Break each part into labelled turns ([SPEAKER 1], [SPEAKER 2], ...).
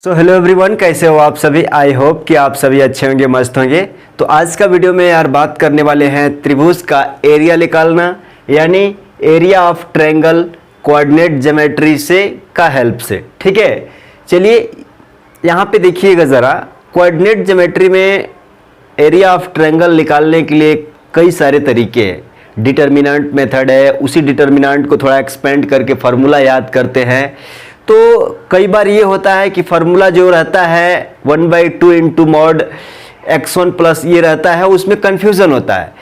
[SPEAKER 1] तो hello everyone, कैसे हो आप सभी। आई होप कि आप सभी अच्छे होंगे, मस्त होंगे। तो आज का वीडियो में यार बात करने वाले हैं त्रिभुज का एरिया निकालना, यानी area of triangle coordinate geometry से का हेल्प से। ठीक है, चलिए यहाँ पे देखिएगा ज़रा। कोऑर्डिनेट ज्योमेट्री में एरिया ऑफ ट्रायंगल निकालने के लिए कई सारे तरीके हैं। डिटर्मिनेंट मेथड है, उसी डिटर्मिनेंट को थोड़ा एक्सपेंड करके फार्मूला याद करते हैं। तो कई बार ये होता है कि फार्मूला जो रहता है 1/2 इंटू मॉड x1 प्लस ये रहता है, उसमें कन्फ्यूज़न होता है।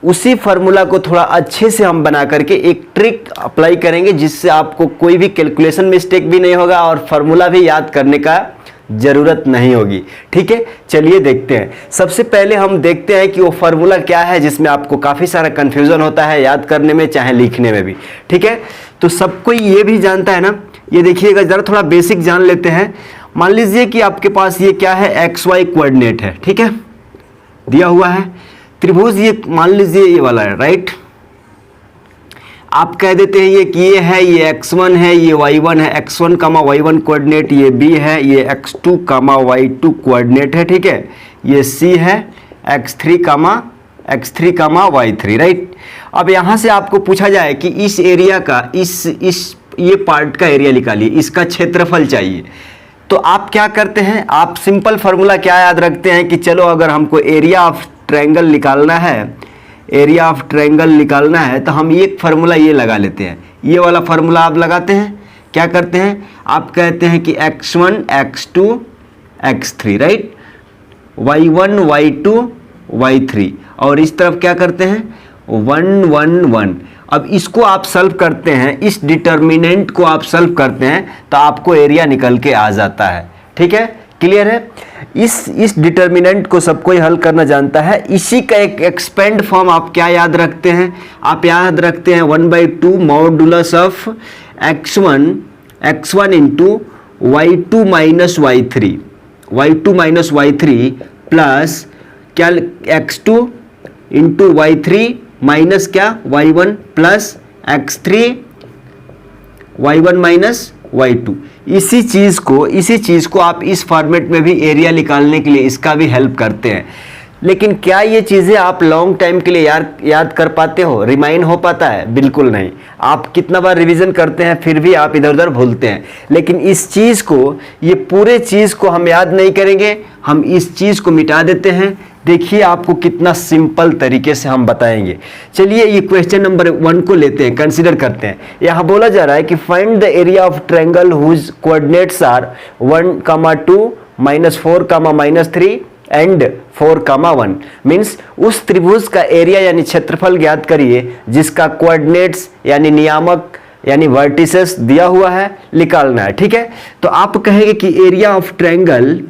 [SPEAKER 1] उसी फार्मूला को थोड़ा अच्छे से हम बना करके एक ट्रिक अप्लाई करेंगे, जिससे आपको कोई भी कैलकुलेशन मिस्टेक भी नहीं होगा और फार्मूला भी याद करने का ज़रूरत नहीं होगी। ठीक है, चलिए देखते हैं। सबसे पहले हम देखते हैं कि वो फार्मूला क्या है जिसमें आपको काफ़ी सारा कन्फ्यूज़न होता है याद करने में चाहे लिखने में भी। ठीक है, तो सब कोई ये भी जानता है ना। ये देखिएगा ज़रा, थोड़ा बेसिक जान लेते हैं। मान लीजिए कि आपके पास ये क्या है, XY कोऑर्डिनेट है। ठीक है, दिया हुआ है त्रिभुज, ये मान लीजिए ये वाला है, राइट। आप कह देते हैं ये कि ये है, ये x1 है, ये y1 है, x1 कामा y1 कोऑर्डिनेट, ये b है, ये x2 कामा y2 कोऑर्डिनेट है। ठीक है, ये c है, x3 कामा y3, राइट। अब यहाँ से आपको पूछा जाए कि इस एरिया का इस ये पार्ट का एरिया निकालिए, इसका क्षेत्रफल चाहिए। तो आप क्या करते हैं, आप सिंपल फार्मूला क्या याद रखते हैं कि चलो अगर हमको एरिया ऑफ ट्रायंगल निकालना है, तो हम एक फार्मूला ये लगा लेते हैं। ये वाला फार्मूला आप लगाते हैं, क्या करते हैं, आप कहते हैं कि x1 x2 x3, right, y1 y2 y3, और इस तरफ क्या करते हैं 1 1 1। अब इसको आप सॉल्व करते हैं, इस डिटर्मिनेंट को आप सॉल्व करते हैं तो आपको एरिया निकल के आ जाता है। ठीक है, क्लियर है। इस डिटर्मिनेंट को सब कोई हल करना जानता है। इसी का एक एक्सपेंड फॉर्म आप क्या याद रखते हैं, आप याद रखते हैं 1/2 modulus of x1 into y2 minus y3 plus क्या x2 इंटू y3 माइनस क्या y1 plus x3 y1 minus y2। इसी चीज़ को आप इस फॉर्मेट में भी एरिया निकालने के लिए इसका भी हेल्प करते हैं। लेकिन क्या ये चीज़ें आप लॉन्ग टाइम के लिए याद कर पाते हो, रिमाइंड हो पाता है? बिल्कुल नहीं। आप कितना बार रिवीजन करते हैं फिर भी आप इधर उधर भूलते हैं। लेकिन इस चीज़ को, ये पूरे चीज़ को हम याद नहीं करेंगे, हम इस चीज़ को मिटा देते हैं। देखिए आपको कितना सिंपल तरीके से हम बताएंगे। चलिए ये क्वेश्चन नंबर 1 को लेते हैं, कंसीडर करते हैं। यहाँ बोला जा रहा है कि find the area of triangle whose coordinates are 1, 2, -4, -3 and 4, 1। Means उस त्रिभुज का एरिया यानी क्षेत्रफल ज्ञात करिए जिसका कोऑर्डिनेट्स यानी नियामक यानी वर्टिसेस दिया हुआ है, निकालना है। ठीक है, तो आप कहेंगे कि एरिया ऑफ ट्रायंगल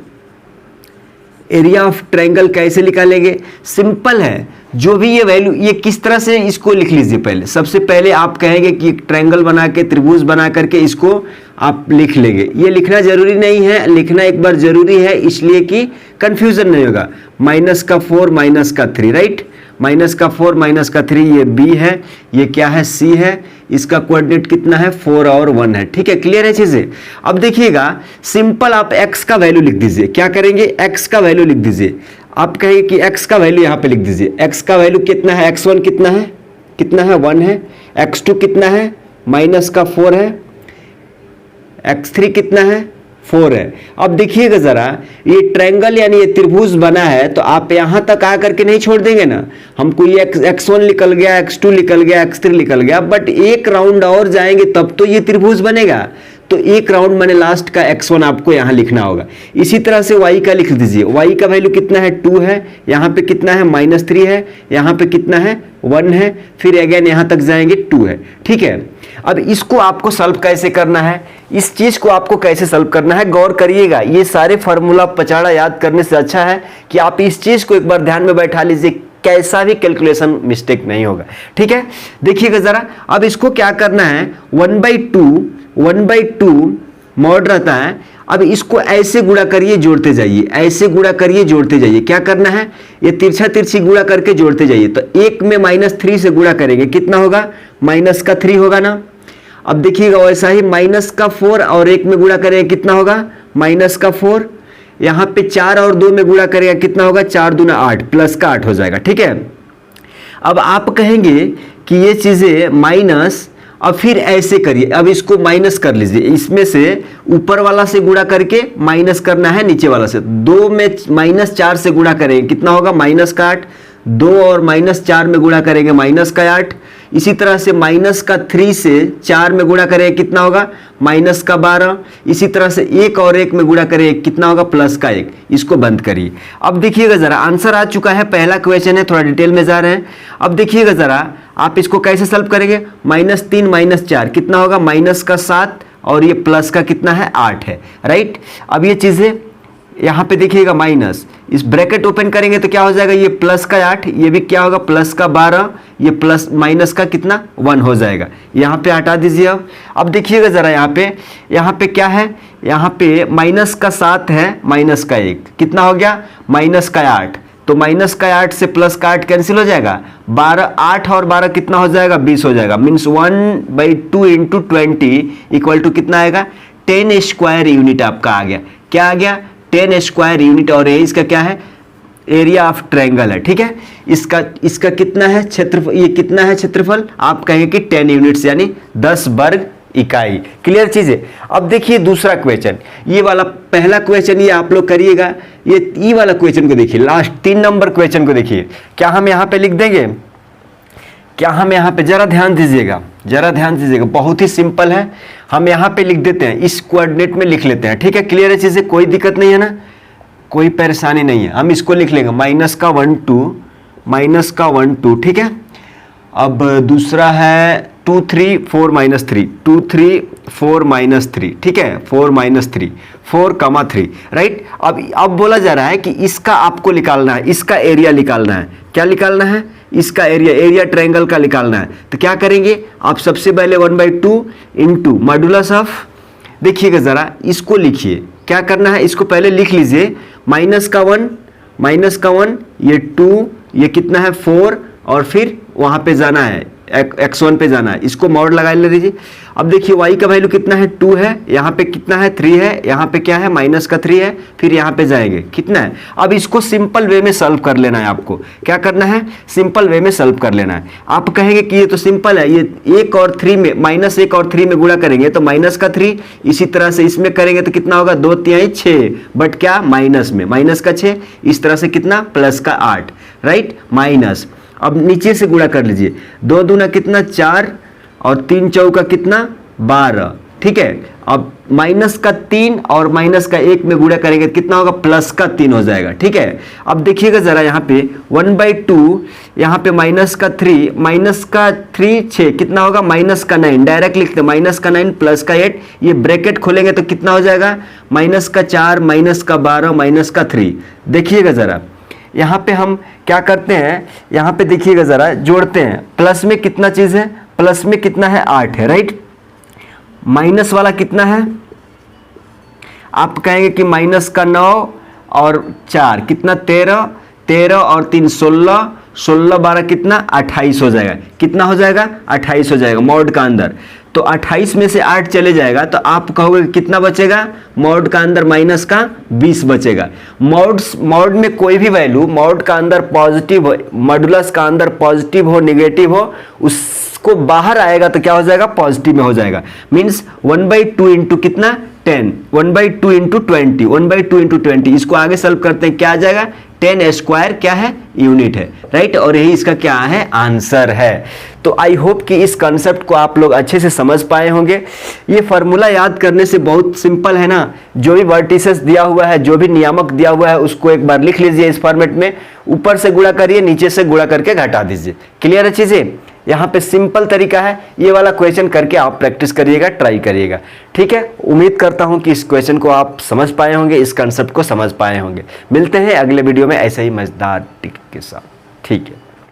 [SPEAKER 1] कैसे निकालेंगे? सिंपल है, जो भी ये वैल्यू, ये किस तरह से इसको लिख लीजिए। पहले सबसे पहले आप कहेंगे कि ट्रायंगल बना के, त्रिभुज बना करके इसको आप लिख लेंगे। ये लिखना जरूरी नहीं है, लिखना एक बार जरूरी है इसलिए कि कंफ्यूजन नहीं होगा। -4 -3, राइट, -4 -3, ये b है, ये क्या है c है, इसका कोऑर्डिनेट कितना है 4 और 1 है। ठीक है, क्लियर है चीजें। अब देखिएगा, सिंपल आप x का वैल्यू लिख दीजिए। क्या करेंगे, x का वैल्यू लिख दीजिए। आप कहेंगे कि x का वैल्यू यहाँ पे लिख दीजिए। x का वैल्यू कितना है, x1 कितना है 1 है, x2 कितना है -4 है, x3 कितना है 4 है। अब देखिएगा जरा, ये ट्रायंगल यानी ये त्रिभुज बना है, तो आप यहां तक आकर के नहीं छोड़ देंगे ना। हमको ये x1 निकल गया, x2 निकल गया, x3 निकल गया, बट एक राउंड और जाएंगे तब तो ये त्रिभुज बनेगा। तो एक राउंड मैंने लास्ट का x1 आपको यहाँ लिखना होगा। इसी तरह से y का लिख दीजिए। y का वैल्यू कितना है 2 है, यहाँ पे कितना है -3 है, यहाँ पे कितना है 1 है, फिर अगेन यहाँ तक जाएंगे 2 है। ठीक है, अब इसको आपको सॉल्व कैसे करना है, इस चीज को आपको कैसे सॉल्व करना है, गौर करिएगा। ये सारे फार्मूला पचाड़ा याद करने से अच्छा है कि आप इस चीज को एक बार ध्यान में बैठा लीजिए, कैसा भी कैलकुलेशन मिस्टेक नहीं होगा। ठीक है, देखिएगा जरा। अब इसको क्या करना है, 1/2 मॉड रहता है। अब इसको ऐसे गुणा करिए, जोड़ते जाइए, ऐसे गुणा करिए, जोड़ते जाइए। क्या करना है, ये तिरछा तिरछी गुणा करके जोड़ते जाइए। तो एक में -3 से गुणा करेंगे, कितना होगा, -3 होगा ना। अब देखिएगा वैसा ही -4 और 1 में गुणा करेंगे, कितना होगा माइनस का 4, यहाँ पे 4 और 2 में गुणा करेगा कितना होगा, 4 दूना 8, प्लस का 8 हो जाएगा। ठीक है, अब आप कहेंगे कि ये चीजें माइनस, अब फिर ऐसे करिए, अब इसको माइनस कर लीजिए, इसमें से ऊपर वाला से गुणा करके माइनस करना है नीचे वाला से। 2 में -4 से गुणा करेंगे कितना होगा, माइनस का 8, 2 और -4 में गुणा करेंगे माइनस का 8। इसी तरह से माइनस का 3 से 4 में गुणा करेंगे कितना होगा, माइनस का 12। इसी तरह से 1 और 1 में गुणा करेंगे कितना होगा, प्लस का 1। इसको बंद करिए। अब देखिएगा जरा, आंसर आ चुका है, पहला क्वेश्चन है, थोड़ा डिटेल में जा रहे हैं। अब देखिएगा जरा, आप इसको कैसे सॉल्व करेंगे, -3 -4 कितना होगा, माइनस का 7 और ये प्लस का कितना है, 8 है। राइट, अब ये चीजें यहाँ पे देखिएगा माइनस, इस ब्रैकेट ओपन करेंगे तो क्या हो जाएगा, ये प्लस का 8, ये भी क्या होगा, प्लस का 12, ये प्लस माइनस का कितना 1 हो जाएगा। यहाँ पे हटा दीजिए। अब देखिएगा जरा, यहाँ पे क्या है, यहाँ पे माइनस का 7 है, माइनस का 1 कितना हो गया, माइनस का 8। तो माइनस का 8 से प्लस का 8 कैंसिल हो जाएगा, 12, 8 और 12 कितना हो जाएगा, 20 हो जाएगा। मीन्स 1/2 × 20 इक्वल टू कितना आएगा, 10 स्क्वायर यूनिट आपका आ गया। क्या आ गया, 10 स्क्वायर यूनिट। और ये इसका क्या है, एरिया ऑफ ट्रायंगल है। ठीक है, इसका कितना है क्षेत्रफल, ये कितना है क्षेत्रफल, आप कहेंगे कि 10 यूनिट्स यानी 10 वर्ग इकाई। क्लियर चीज है। अब देखिए दूसरा क्वेश्चन, ये वाला पहला क्वेश्चन ये आप लोग करिएगा, ये वाला क्वेश्चन को देखिए, लास्ट 3 नंबर क्वेश्चन को देखिए। क्या हम यहाँ पे लिख देंगे, क्या हम यहाँ पे जरा ध्यान दीजिएगा, जरा ध्यान दीजिएगा, बहुत ही सिंपल है। हम यहाँ पे लिख देते हैं, इस कोऑर्डिनेट में लिख लेते हैं। ठीक है, क्लियर है चीजें, कोई दिक्कत नहीं है ना, कोई परेशानी नहीं है। हम इसको लिख लेंगे -1 2। ठीक है, अब दूसरा है 2 3 4 -3, 2 3 4 -3। ठीक है, 4 -3, 4,3। राइट, अब बोला जा रहा है कि इसका आपको निकालना है, इसका एरिया निकालना है। क्या निकालना है, इसका एरिया ट्रायंगल का निकालना है। तो क्या करेंगे आप, सबसे पहले 1/2 × मॉडुलस ऑफ, देखिएगा जरा, इसको लिखिए, क्या करना है, इसको पहले लिख लीजिए, -1 ये 2, ये कितना है 4, और फिर वहां पे जाना है x1 पे जाना है, इसको मॉड लगा ले लीजिए। अब देखिए y का वैल्यू कितना है, 2 है, यहाँ पे कितना है 3 है, यहाँ पे क्या है -3 है, फिर यहाँ पे जाएंगे कितना है। अब इसको सिंपल वे में सॉल्व कर लेना है, आपको क्या करना है, सिंपल वे में सॉल्व कर लेना है। आप कहेंगे कि ये तो सिंपल है, ये 1 और 3 में, -1 और 3 में गुणा करेंगे तो -3, इसी तरह से इसमें करेंगे तो कितना होगा, 2 3 6, बट क्या माइनस में, माइनस का 6, इस तरह से कितना, प्लस का 8। राइट, माइनस, अब नीचे से गुणा कर लीजिए, 2 दूना कितना 4 और 3 चौका कितना 12। ठीक है, अब माइनस का 3 और माइनस का 1 में गुणा करेंगे कितना होगा, प्लस का 3 हो जाएगा। ठीक है, अब देखिएगा जरा, यहाँ पे 1/2, यहाँ पे -3 6 कितना होगा, -9, डायरेक्ट लिखते हैं, -9 प्लस का 8, ये ब्रैकेट खोलेंगे तो कितना हो जाएगा, -4 -12 -3। देखिएगा जरा, यहाँ पे हम क्या करते हैं, यहाँ पे देखिएगा जरा, जोड़ते हैं, प्लस में कितना चीज है, प्लस में कितना है 8 है। राइट, माइनस वाला कितना है, आप कहेंगे कि -9 और 4 कितना 13 और 3 16, 16 12 कितना 28 हो जाएगा। कितना हो जाएगा, 28 हो जाएगा मॉड का अंदर। तो 28 में से 8 चले जाएगा तो आप कहोगे कितना बचेगा, मॉड का अंदर माइनस का 20 बचेगा। मॉड में कोई भी वैल्यू मॉड का अंदर पॉजिटिव हो, मॉडुलस का अंदर पॉजिटिव हो निगेटिव हो, उसको बाहर आएगा तो क्या हो जाएगा, पॉजिटिव में हो जाएगा। मीन्स 1/2 × कितना 10, 1/2 × 20, 1/2 × 20। इसको आगे सॉल्व करते हैं, क्या आ जाएगा, 10 स्क्वायर क्या है, यूनिट है। राइट, और यही इसका क्या है, आंसर है। तो आई होप कि इस कॉन्सेप्ट को आप लोग अच्छे से समझ पाए होंगे। ये फार्मूला याद करने से बहुत सिंपल है ना, जो भी वर्टिसेस दिया हुआ है, जो भी नियामक दिया हुआ है, उसको एक बार लिख लीजिए इस फॉर्मेट में, ऊपर से गुणा करिए, नीचे से गुणा करके घटा दीजिए। क्लियर है चीजें, यहाँ पे सिंपल तरीका है, ये वाला क्वेश्चन करके आप प्रैक्टिस करिएगा, ट्राई करिएगा। ठीक है, उम्मीद करता हूँ कि इस क्वेश्चन को आप समझ पाए होंगे, इस कॉन्सेप्ट को समझ पाए होंगे। मिलते हैं अगले वीडियो में ऐसे ही मजेदार टिप के साथ। ठीक है।